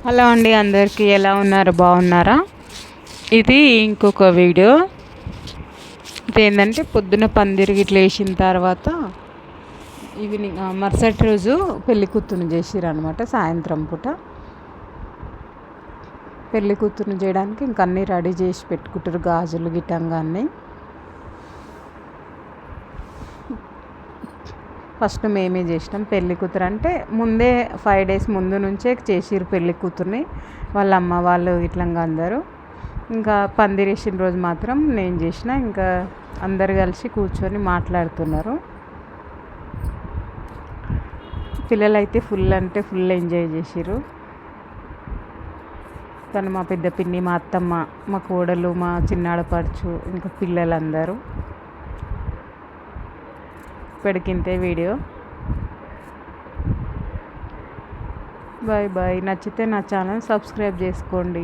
Hello అండి, అందరికీ ఎలా ఉన్నారు? బాగున్నారా? ఇది ఇంకొక వీడియో. ఇదేంటంటే పొద్దున పందిరి గిట్ల వేసిన తర్వాత ఈవినింగ్ మరుసటి రోజు పెళ్లి కూతురుని చేసిర్రు అనమాట. సాయంత్రం పూట పెళ్లి కూతురుని చేయడానికి ఇంక అన్నీ రెడీ చేసి పెట్టుకుంటారు, గాజులు గిట్టంగా అన్నీ. ఫస్ట్ మేమే చేసినాం పెళ్లి కూతురు. అంటే ముందే 5 days ముందు నుంచే చేసిర్రు పెళ్లి కూతుర్ని, వాళ్ళ అమ్మ వాళ్ళు ఇట్లంగా అందరూ. ఇంకా పందిరేసిన రోజు మాత్రం నేను చేసిన. ఇంకా అందరు కలిసి కూర్చొని మాట్లాడుతున్నారు. పిల్లలైతే ఫుల్ అంటే ఫుల్ ఎంజాయ్ చేసిర్రు. తను మా పెద్ద పిన్ని, మా అత్తమ్మ, మా కోడలు, మా చిన్నాడపడుచు, ఇంకా పిల్లలందరూ. ఇప్పటికింతే వీడియో. Bye bye. నచ్చితే నా ఛానల్ సబ్స్క్రైబ్ చేసుకోండి.